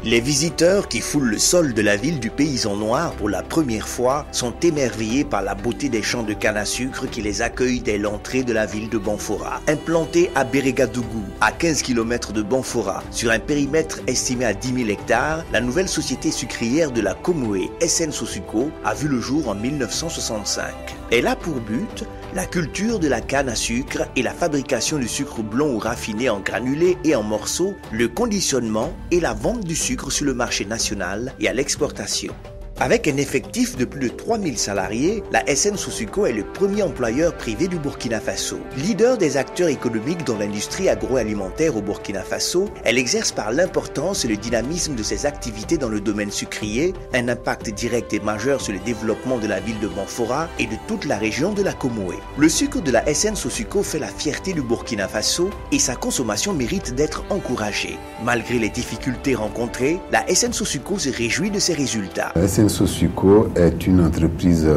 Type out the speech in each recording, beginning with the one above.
Les visiteurs qui foulent le sol de la ville du Paysan Noir pour la première fois sont émerveillés par la beauté des champs de canne à sucre qui les accueillent dès l'entrée de la ville de Banfora. Implantée à Bérégadougou, à 15 km de Banfora, sur un périmètre estimé à 10 000 hectares, la nouvelle société sucrière de la Comoé, SN Sosuco, a vu le jour en 1965. Elle a pour but la culture de la canne à sucre et la fabrication du sucre blond ou raffiné en granulés et en morceaux, le conditionnement et la vente du sucre sur le marché national et à l'exportation. Avec un effectif de plus de 3000 salariés, la SN Sosuco est le premier employeur privé du Burkina Faso. Leader des acteurs économiques dans l'industrie agroalimentaire au Burkina Faso, elle exerce par l'importance et le dynamisme de ses activités dans le domaine sucrier un impact direct et majeur sur le développement de la ville de Banfora et de toute la région de la Comoé. Le sucre de la SN Sosuco fait la fierté du Burkina Faso et sa consommation mérite d'être encouragée. Malgré les difficultés rencontrées, la SN Sosuco se réjouit de ses résultats. Sosuco est une entreprise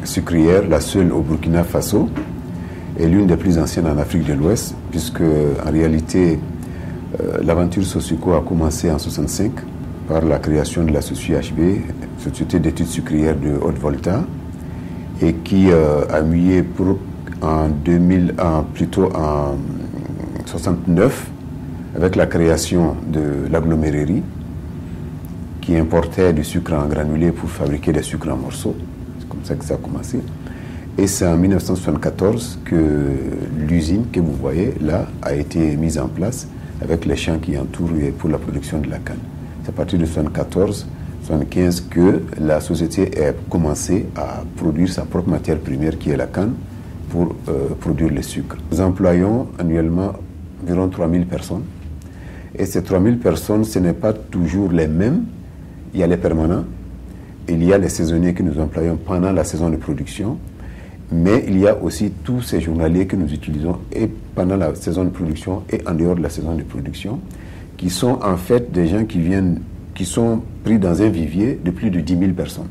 sucrière, la seule au Burkina Faso, et l'une des plus anciennes en Afrique de l'Ouest, puisque en réalité, l'aventure Sosuco a commencé en 1965 par la création de la SOSUHB, Société d'études sucrières de Haute-Volta, et qui a mué en 1969 avec la création de l'agglomérerie, qui importait du sucre en granulé pour fabriquer des sucres en morceaux. C'est comme ça que ça a commencé. Et c'est en 1974 que l'usine que vous voyez là a été mise en place avec les champs qui entourent pour la production de la canne. C'est à partir de 1974-1975 que la société a commencé à produire sa propre matière première qui est la canne pour produire le sucre. Nous employons annuellement environ 3000 personnes. Et ces 3000 personnes, ce n'est pas toujours les mêmes. Il y a les permanents, il y a les saisonniers que nous employons pendant la saison de production, mais il y a aussi tous ces journaliers que nous utilisons et pendant la saison de production et en dehors de la saison de production, qui sont en fait des gens qui sont pris dans un vivier de plus de 10 000 personnes.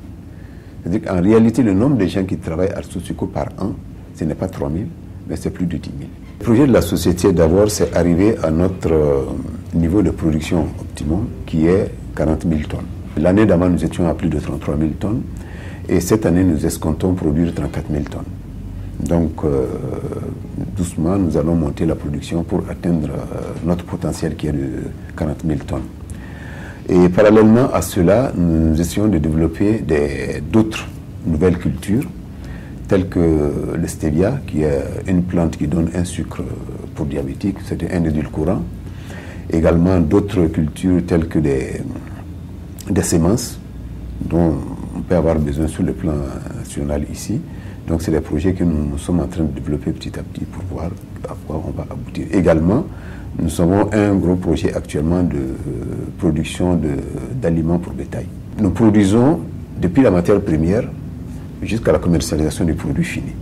C'est-à-dire qu'en réalité, le nombre de gens qui travaillent à Sosuco par an, ce n'est pas 3 000, mais c'est plus de 10 000. Le projet de la société, d'abord, c'est arriver à notre niveau de production optimum, qui est 40 000 tonnes. L'année d'avant, nous étions à plus de 33 000 tonnes et cette année, nous escomptons produire 34 000 tonnes. Donc, doucement, nous allons monter la production pour atteindre notre potentiel qui est de 40 000 tonnes. Et parallèlement à cela, nous essayons de développer d'autres nouvelles cultures, telles que le stevia, qui est une plante qui donne un sucre pour diabétiques, c'est un édulcorant. Également d'autres cultures telles que des semences dont on peut avoir besoin sur le plan national ici. Donc c'est des projets que nous sommes en train de développer petit à petit pour voir à quoi on va aboutir. Également, nous avons un gros projet actuellement de production d'aliments pour bétail. Nous produisons depuis la matière première jusqu'à la commercialisation du produit fini.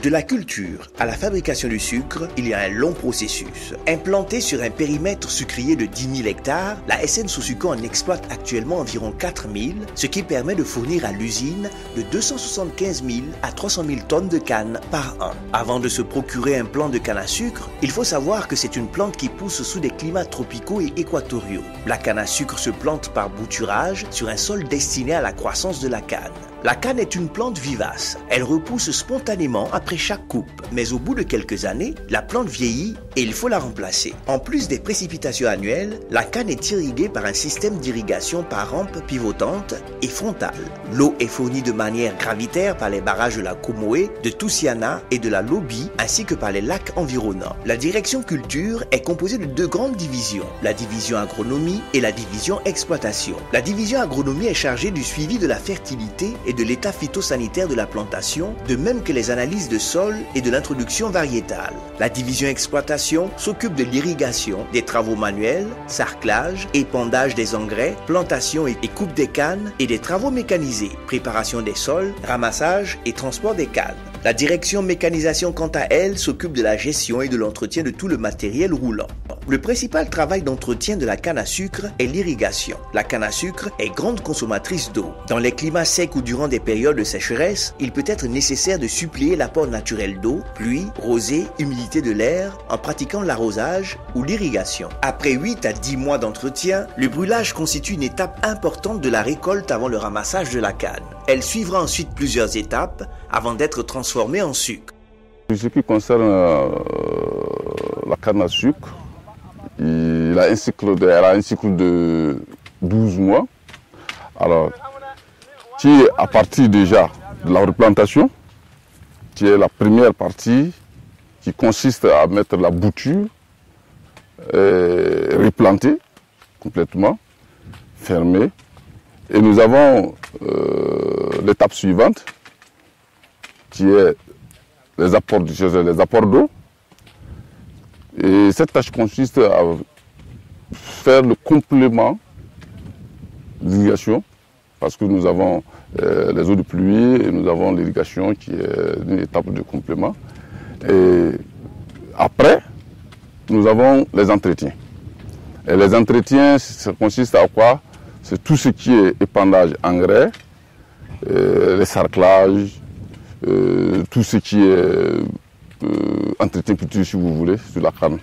De la culture à la fabrication du sucre, il y a un long processus. Implantée sur un périmètre sucrier de 10 000 hectares, la SN Sosuco en exploite actuellement environ 4 000, ce qui permet de fournir à l'usine de 275 000 à 300 000 tonnes de canne par an. Avant de se procurer un plant de canne à sucre, il faut savoir que c'est une plante qui pousse sous des climats tropicaux et équatoriaux. La canne à sucre se plante par bouturage sur un sol destiné à la croissance de la canne. La canne est une plante vivace. Elle repousse spontanément après chaque coupe. Mais au bout de quelques années, la plante vieillit et il faut la remplacer. En plus des précipitations annuelles, la canne est irriguée par un système d'irrigation par rampe pivotante et frontale. L'eau est fournie de manière gravitaire par les barrages de la Comoé, de Toussiana et de la Lobi, ainsi que par les lacs environnants. La direction culture est composée de deux grandes divisions, la division agronomie et la division exploitation. La division agronomie est chargée du suivi de la fertilité et de l'état phytosanitaire de la plantation, de même que les analyses de sol et de l'introduction variétale. La division exploitation s'occupe de l'irrigation, des travaux manuels, sarclage, épandage des engrais, plantation et coupe des cannes et des travaux mécanisés, préparation des sols, ramassage et transport des cannes. La direction mécanisation, quant à elle, s'occupe de la gestion et de l'entretien de tout le matériel roulant. Le principal travail d'entretien de la canne à sucre est l'irrigation. La canne à sucre est grande consommatrice d'eau. Dans les climats secs ou durant des périodes de sécheresse, il peut être nécessaire de suppléer l'apport naturel d'eau, pluie, rosée, humidité de l'air, en pratiquant l'arrosage ou l'irrigation. Après 8 à 10 mois d'entretien, le brûlage constitue une étape importante de la récolte avant le ramassage de la canne. Elle suivra ensuite plusieurs étapes avant d'être transformée en sucre. Ce qui concerne la canne à sucre, elle a un cycle de 12 mois. Alors, qui est à partir déjà de la replantation, qui est la première partie qui consiste à mettre la bouture, replanter complètement, fermer. Et nous avons l'étape suivante, qui est les apports d'eau. Et cette tâche consiste à faire le complément d'irrigation, parce que nous avons les eaux de pluie et nous avons l'irrigation qui est une étape de complément. Et après, nous avons les entretiens. Et les entretiens, ça consiste à quoi? C'est tout ce qui est épandage engrais, les sarclages, tout ce qui est entretien culture, si vous voulez, sur la canne.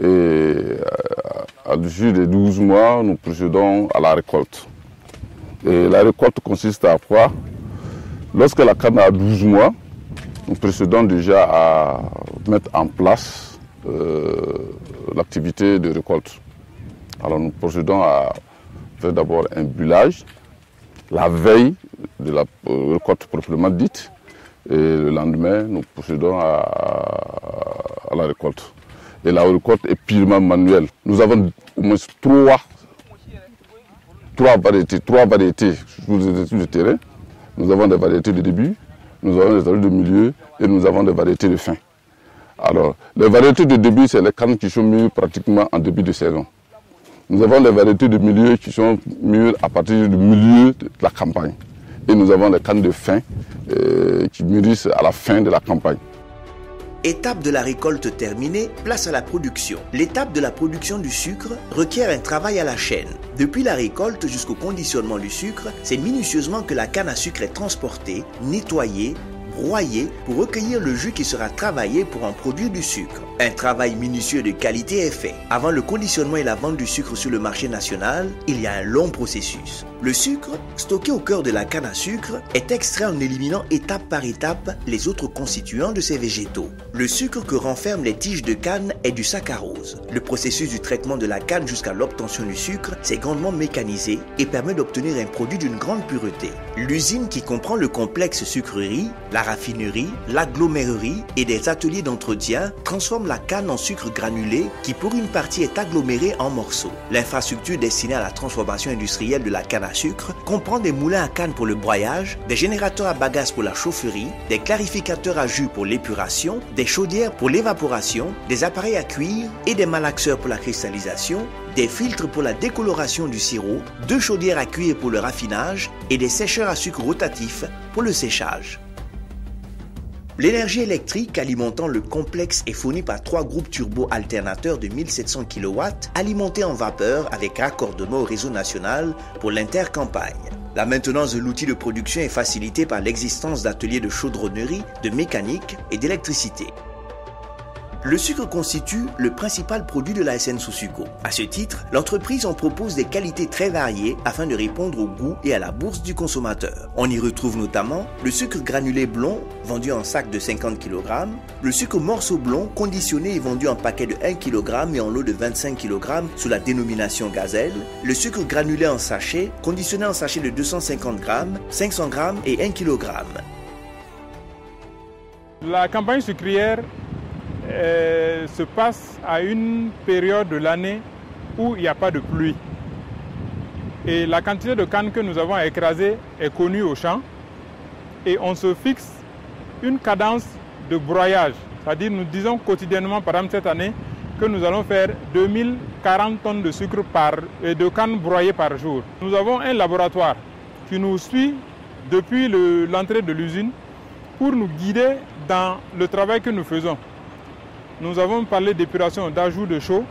Et à l'issue des 12 mois, nous procédons à la récolte. Et la récolte consiste à quoi? Lorsque la canne a 12 mois, nous procédons déjà à mettre en place l'activité de récolte. Alors nous procédons à faire d'abord un bulage, la veille de la récolte proprement dite, et le lendemain, nous procédons à la récolte. Et la récolte est purement manuelle. Nous avons au moins trois variétés sur le terrain. Nous avons des variétés de début, nous avons des variétés de milieu et nous avons des variétés de fin. Alors, les variétés de début, c'est les cannes qui sont mûres pratiquement en début de saison. Nous avons les variétés de milieu qui sont mûres à partir du milieu de la campagne. Et nous avons les cannes de fin qui mûrissent à la fin de la campagne. Étape de la récolte terminée, place à la production. L'étape de la production du sucre requiert un travail à la chaîne. Depuis la récolte jusqu'au conditionnement du sucre, c'est minutieusement que la canne à sucre est transportée, nettoyée, broyée pour recueillir le jus qui sera travaillé pour en produire du sucre. Un travail minutieux de qualité est fait. Avant le conditionnement et la vente du sucre sur le marché national, il y a un long processus. Le sucre, stocké au cœur de la canne à sucre, est extrait en éliminant étape par étape les autres constituants de ces végétaux. Le sucre que renferment les tiges de canne est du saccharose. Le processus du traitement de la canne jusqu'à l'obtention du sucre s'est grandement mécanisé et permet d'obtenir un produit d'une grande pureté. L'usine qui comprend le complexe sucrerie, la raffinerie, l'agglomérerie et des ateliers d'entretien transforme la canne en sucre granulé qui pour une partie est aggloméré en morceaux. L'infrastructure destinée à la transformation industrielle de la canne à sucre comprend des moulins à canne pour le broyage, des générateurs à bagasse pour la chaufferie, des clarificateurs à jus pour l'épuration, des chaudières pour l'évaporation, des appareils à cuire et des malaxeurs pour la cristallisation, des filtres pour la décoloration du sirop, 2 chaudières à cuire pour le raffinage et des sécheurs à sucre rotatifs pour le séchage. L'énergie électrique alimentant le complexe est fournie par 3 groupes turbo-alternateurs de 1700 kW alimentés en vapeur avec raccordement au réseau national pour l'intercampagne. La maintenance de l'outil de production est facilitée par l'existence d'ateliers de chaudronnerie, de mécanique et d'électricité. Le sucre constitue le principal produit de la SN Sousuco. À ce titre, l'entreprise en propose des qualités très variées afin de répondre au goût et à la bourse du consommateur. On y retrouve notamment le sucre granulé blond vendu en sac de 50 kg, le sucre morceau blond conditionné et vendu en paquet de 1 kg et en lot de 25 kg sous la dénomination Gazelle, le sucre granulé en sachet conditionné en sachet de 250 g, 500 g et 1 kg. La campagne sucrière se passe à une période de l'année où il n'y a pas de pluie. Et la quantité de canne que nous avons à écraser est connue au champ. Et on se fixe une cadence de broyage. C'est-à-dire, nous disons quotidiennement, par exemple cette année, que nous allons faire 2040 tonnes de sucre de canne broyée par jour. Nous avons un laboratoire qui nous suit depuis l'entrée de l'usine pour nous guider dans le travail que nous faisons. nous avons parlé d'épuration, d'ajout de chaux.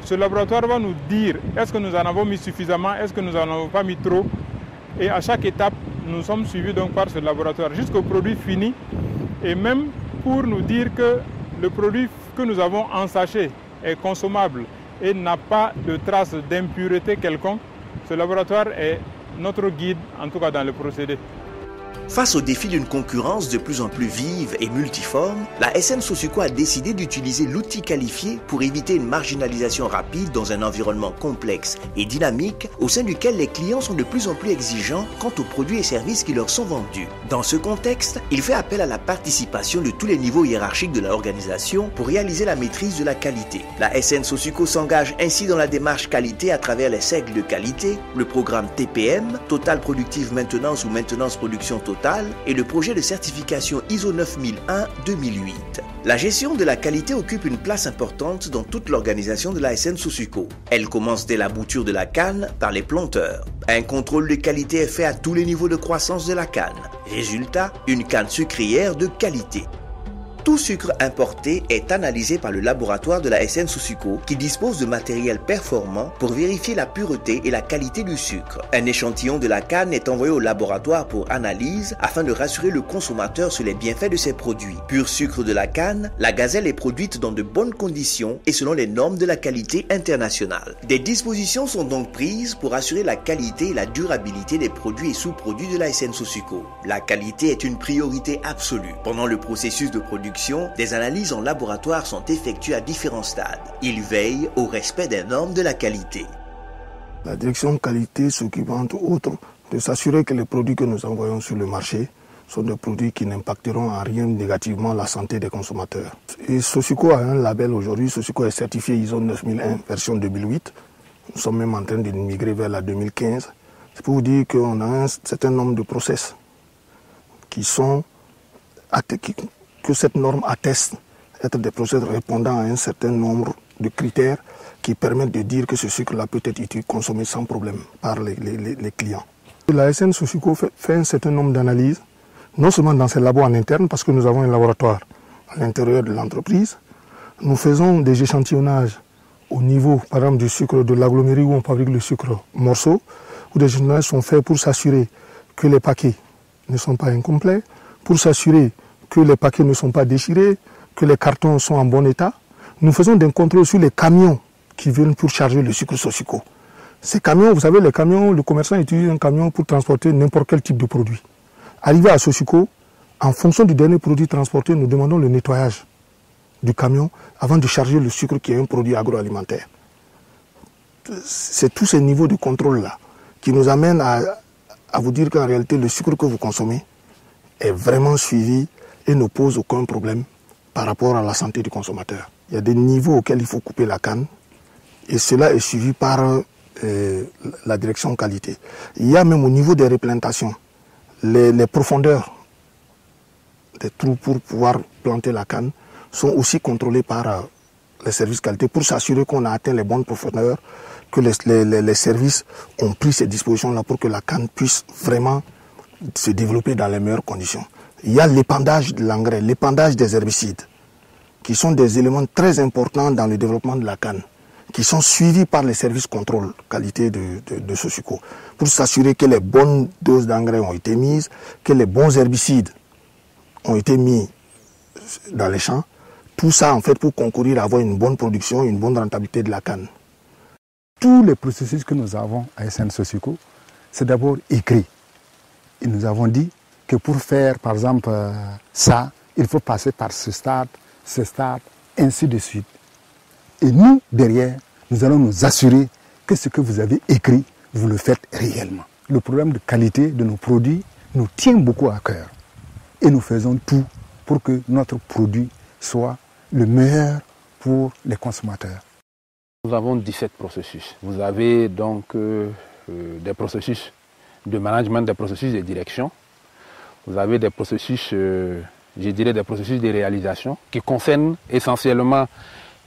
Ce laboratoire va nous dire est-ce que nous en avons mis suffisamment, est-ce que nous n'en avons pas mis trop. Et à chaque étape, nous sommes suivis donc par ce laboratoire jusqu'au produit fini. Et même pour nous dire que le produit que nous avons en sachet est consommable et n'a pas de traces d'impureté quelconque, ce laboratoire est notre guide, en tout cas dans le procédé. Face au défi d'une concurrence de plus en plus vive et multiforme, la SN Sosuco a décidé d'utiliser l'outil qualifié pour éviter une marginalisation rapide dans un environnement complexe et dynamique au sein duquel les clients sont de plus en plus exigeants quant aux produits et services qui leur sont vendus. Dans ce contexte, il fait appel à la participation de tous les niveaux hiérarchiques de l'organisation pour réaliser la maîtrise de la qualité. La SN Sosuco s'engage ainsi dans la démarche qualité à travers les cercles de qualité, le programme TPM, Total Productive Maintenance ou Maintenance Production Totale, et le projet de certification ISO 9001-2008. La gestion de la qualité occupe une place importante dans toute l'organisation de la SN Sosuco. Elle commence dès la bouture de la canne par les planteurs. Un contrôle de qualité est fait à tous les niveaux de croissance de la canne. Résultat, une canne sucrière de qualité. Tout sucre importé est analysé par le laboratoire de la SN Sosuco qui dispose de matériel performant pour vérifier la pureté et la qualité du sucre. Un échantillon de la canne est envoyé au laboratoire pour analyse afin de rassurer le consommateur sur les bienfaits de ses produits. Pur sucre de la canne, la gazelle est produite dans de bonnes conditions et selon les normes de la qualité internationale. Des dispositions sont donc prises pour assurer la qualité et la durabilité des produits et sous-produits de la SN Sosuco. La qualité est une priorité absolue. Pendant le processus de production, des analyses en laboratoire sont effectuées à différents stades. Ils veillent au respect des normes de la qualité. La direction qualité s'occupe entre autres de s'assurer que les produits que nous envoyons sur le marché sont des produits qui n'impacteront en rien négativement la santé des consommateurs. Et Sosuco a un label aujourd'hui. Sosuco est certifié ISO 9001 version 2008. Nous sommes même en train de migrer vers la 2015. C'est pour vous dire qu'on a un certain nombre de process qui sont que cette norme atteste être des procès répondant à un certain nombre de critères qui permettent de dire que ce sucre-là peut être consommé sans problème par les clients. La SN Sosuco fait un certain nombre d'analyses, non seulement dans ses labos en interne, parce que nous avons un laboratoire à l'intérieur de l'entreprise. Nous faisons des échantillonnages au niveau, par exemple, du sucre de l'agglomérie où on fabrique le sucre morceau, où des échantillonnages sont faits pour s'assurer que les paquets ne sont pas incomplets, pour s'assurer que les paquets ne sont pas déchirés, que les cartons sont en bon état. Nous faisons des contrôles sur les camions qui viennent pour charger le sucre Sosuco. Ces camions, vous savez, les camions, le commerçant utilise un camion pour transporter n'importe quel type de produit. Arrivé à Sosuco, en fonction du dernier produit transporté, nous demandons le nettoyage du camion avant de charger le sucre qui est un produit agroalimentaire. C'est tous ces niveaux de contrôle-là qui nous amènent à vous dire qu'en réalité, le sucre que vous consommez est vraiment suivi et ne pose aucun problème par rapport à la santé du consommateur. Il y a des niveaux auxquels il faut couper la canne et cela est suivi par la direction qualité. Il y a même au niveau des replantations, les profondeurs des trous pour pouvoir planter la canne sont aussi contrôlés par les services qualité pour s'assurer qu'on a atteint les bonnes profondeurs, que les services ont pris ces dispositions-là pour que la canne puisse vraiment se développer dans les meilleures conditions. Il y a l'épandage de l'engrais, l'épandage des herbicides, qui sont des éléments très importants dans le développement de la canne, qui sont suivis par les services contrôle qualité de Sosuco, pour s'assurer que les bonnes doses d'engrais ont été mises, que les bons herbicides ont été mis dans les champs. Tout ça, en fait, pour concourir à avoir une bonne production, une bonne rentabilité de la canne. Tous les processus que nous avons à SN Sosuco, c'est d'abord écrit. Et nous avons dit que pour faire, par exemple, ça, il faut passer par ce stade, ainsi de suite. Et nous, derrière, nous allons nous assurer que ce que vous avez écrit, vous le faites réellement. Le problème de qualité de nos produits nous tient beaucoup à cœur. Et nous faisons tout pour que notre produit soit le meilleur pour les consommateurs. Nous avons 17 processus. Vous avez donc des processus de management, des processus de direction. Vous avez des processus, je dirais des processus de réalisation qui concernent essentiellement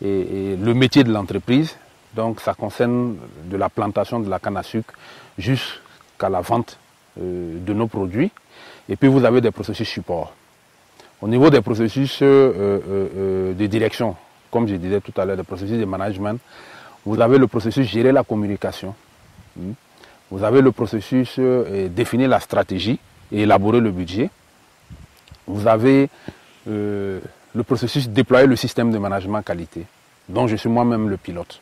le métier de l'entreprise. Donc ça concerne de la plantation de la canne à sucre jusqu'à la vente de nos produits. Et puis vous avez des processus support. Au niveau des processus de direction, comme je disais tout à l'heure, des processus de management. Vous avez le processus gérer la communication. Vous avez le processus définir la stratégie et élaborer le budget. Vous avez le processus déployer le système de management qualité, dont je suis moi-même le pilote.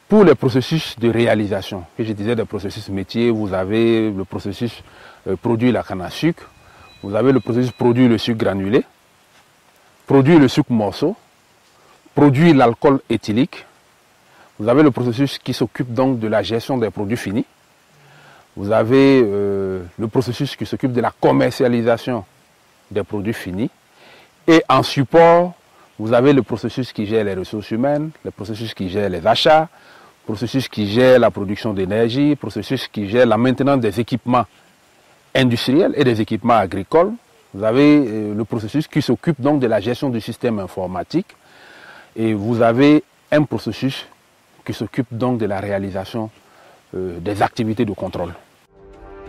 Pour les processus de réalisation, que je disais des processus métiers, vous avez le processus produire la canne à sucre, vous avez le processus produire le sucre granulé, produire le sucre morceau, produire l'alcool éthylique. Vous avez le processus qui s'occupe donc de la gestion des produits finis. Vous avez le processus qui s'occupe de la commercialisation des produits finis. Et en support, vous avez le processus qui gère les ressources humaines, le processus qui gère les achats, le processus qui gère la production d'énergie, le processus qui gère la maintenance des équipements industriels et des équipements agricoles. Vous avez le processus qui s'occupe donc de la gestion du système informatique. Et vous avez un processus qui s'occupe donc de la réalisation des activités de contrôle.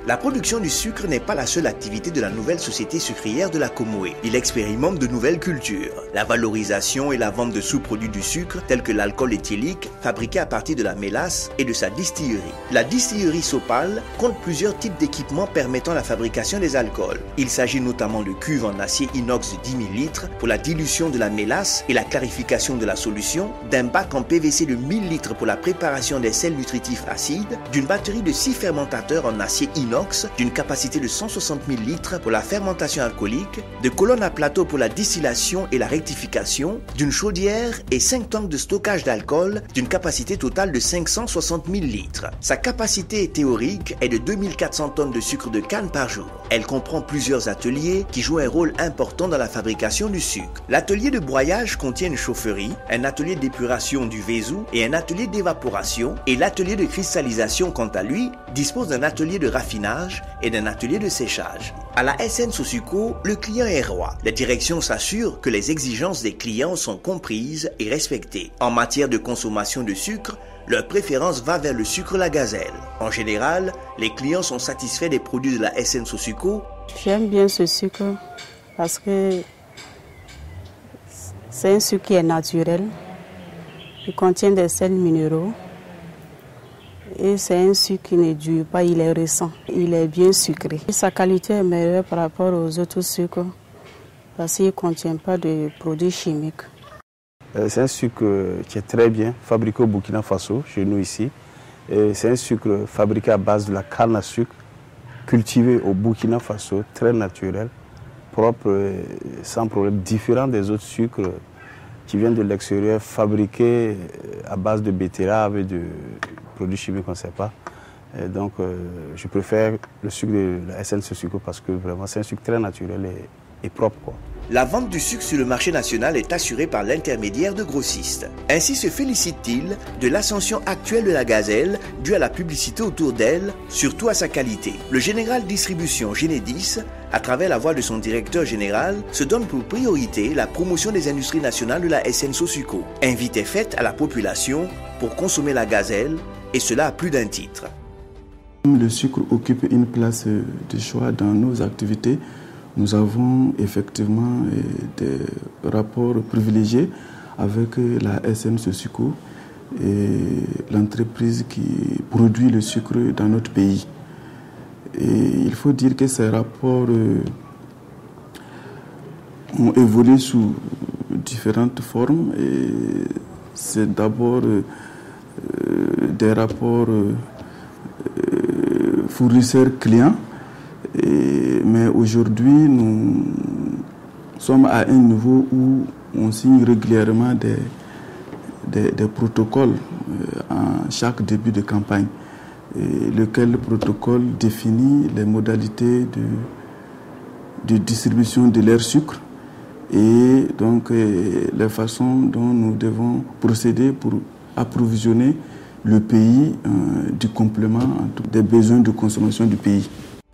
La production du sucre n'est pas la seule activité de la nouvelle société sucrière de la Comoé. Il expérimente de nouvelles cultures. La valorisation et la vente de sous-produits du sucre, tels que l'alcool éthylique, fabriqué à partir de la mélasse et de sa distillerie. La distillerie Sopal compte plusieurs types d'équipements permettant la fabrication des alcools. Il s'agit notamment de cuves en acier inox de 10 000 litres pour la dilution de la mélasse et la clarification de la solution, d'un bac en PVC de 1000 litres pour la préparation des sels nutritifs acides, d'une batterie de 6 fermentateurs en acier inox d'une capacité de 160 000 litres pour la fermentation alcoolique, de colonnes à plateau pour la distillation et la rectification, d'une chaudière et 5 tanks de stockage d'alcool d'une capacité totale de 560 000 litres. Sa capacité théorique est de 2400 tonnes de sucre de canne par jour. Elle comprend plusieurs ateliers qui jouent un rôle important dans la fabrication du sucre. L'atelier de broyage contient une chaufferie, un atelier d'épuration du Vézou et un atelier d'évaporation, et l'atelier de cristallisation, quant à lui, dispose d'un atelier de raffinage et d'un atelier de séchage. À la SN Sosuco, le client est roi. La direction s'assure que les exigences des clients sont comprises et respectées. En matière de consommation de sucre, leur préférence va vers le sucre La Gazelle. En général, les clients sont satisfaits des produits de la SN Sosuco. J'aime bien ce sucre parce que c'est un sucre qui est naturel. Il contient des sels minéraux. Et c'est un sucre qui ne dure pas, il est récent, il est bien sucré. Et sa qualité est meilleure par rapport aux autres sucres parce qu'il ne contient pas de produits chimiques. C'est un sucre qui est très bien fabriqué au Burkina Faso, chez nous ici. C'est un sucre fabriqué à base de la canne à sucre, cultivé au Burkina Faso, très naturel, propre, sans problème, différent des autres sucres qui viennent de l'extérieur, fabriqués à base de betterave et de produits chimiques qu'on ne sait pas. Et donc, je préfère le sucre de la SN Sosuco parce que vraiment, c'est un sucre très naturel et propre, quoi. La vente du sucre sur le marché national est assurée par l'intermédiaire de grossistes. Ainsi se félicite-t-il de l'ascension actuelle de la Gazelle due à la publicité autour d'elle, surtout à sa qualité. Le général distribution Génédis, à travers la voix de son directeur général, se donne pour priorité la promotion des industries nationales de la SN Sosuco. Invite est faite à la population pour consommer la Gazelle, et cela à plus d'un titre. Le sucre occupe une place de choix dans nos activités. Nous avons effectivement des rapports privilégiés avec la SN Sosuco et l'entreprise qui produit le sucre dans notre pays. Et il faut dire que ces rapports ont évolué sous différentes formes. Et c'est d'abord des rapports fournisseurs-clients. Mais aujourd'hui, nous sommes à un niveau où on signe régulièrement des protocoles en chaque début de campagne, lequel protocole définit les modalités de distribution de l'air sucre et donc les façons dont nous devons procéder pour approvisionner le pays du complément des besoins de consommation du pays.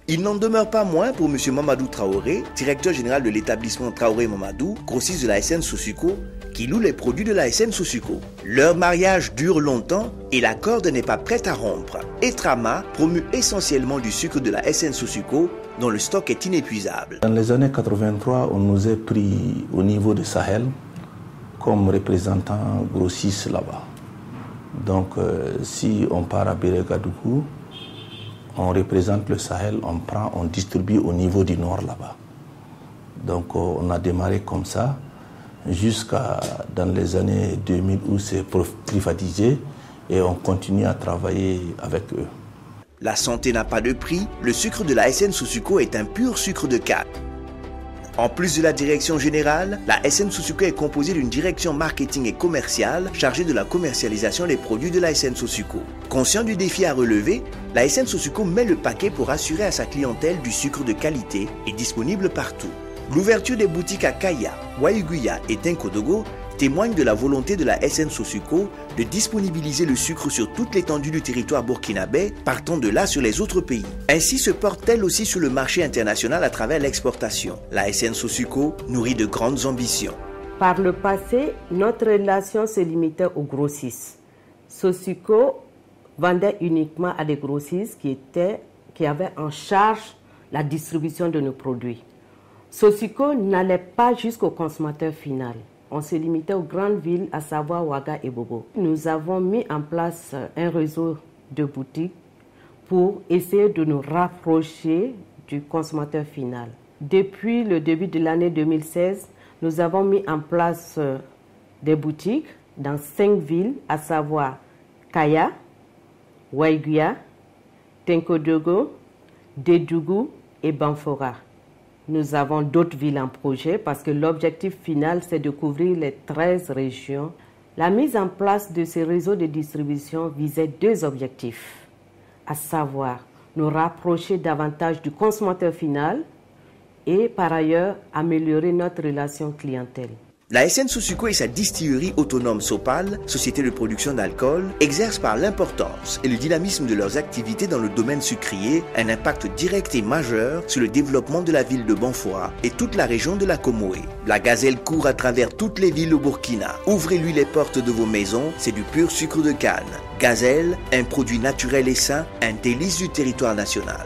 Il n'en demeure pas moins pour M. Mamadou Traoré, directeur général de l'établissement Traoré Mamadou, grossiste de la SN Sosuco, qui loue les produits de la SN Sosuco. Leur mariage dure longtemps et la corde n'est pas prête à rompre. Etrama promue essentiellement du sucre de la SN Sosuco, dont le stock est inépuisable. Dans les années 83, on nous a pris au niveau de Sahel comme représentant grossiste là-bas. Donc si on part à Bérégadougou, on représente le Sahel, on distribue au niveau du nord là-bas. Donc on a démarré comme ça jusqu'à dans les années 2000 où c'est privatisé et on continue à travailler avec eux. La santé n'a pas de prix, le sucre de la SN Sosuco est un pur sucre de canne. En plus de la direction générale, la SN Sosuco est composée d'une direction marketing et commerciale chargée de la commercialisation des produits de la SN Sosuco. Conscient du défi à relever, la SN Sosuco met le paquet pour assurer à sa clientèle du sucre de qualité et disponible partout. L'ouverture des boutiques à Kaya, Waiguya et Tenkodogo témoigne de la volonté de la SN Sosuco de disponibiliser le sucre sur toute l'étendue du territoire burkinabé, partant de là sur les autres pays. Ainsi se porte-t-elle aussi sur le marché international à travers l'exportation. La SN Sosuco nourrit de grandes ambitions. Par le passé, notre relation se limitait aux grossistes. Sosuco vendait uniquement à des grossistes qui avaient en charge la distribution de nos produits. Sosuco n'allait pas jusqu'au consommateur final. On se limitait aux grandes villes, à savoir Ouaga et Bobo. Nous avons mis en place un réseau de boutiques pour essayer de nous rapprocher du consommateur final. Depuis le début de l'année 2016, nous avons mis en place des boutiques dans 5 villes, à savoir Kaya, Waiguya, Tenkodogo, Dédougou et Banfora. Nous avons d'autres villes en projet parce que l'objectif final, c'est de couvrir les 13 régions. La mise en place de ces réseaux de distribution visait 2 objectifs, à savoir nous rapprocher davantage du consommateur final et par ailleurs améliorer notre relation clientèle. La SN Sosuco et sa distillerie autonome Sopal, société de production d'alcool, exercent par l'importance et le dynamisme de leurs activités dans le domaine sucrier un impact direct et majeur sur le développement de la ville de Banfora et toute la région de la Comoé. La gazelle court à travers toutes les villes au Burkina. Ouvrez-lui les portes de vos maisons, c'est du pur sucre de canne. Gazelle, un produit naturel et sain, un délice du territoire national.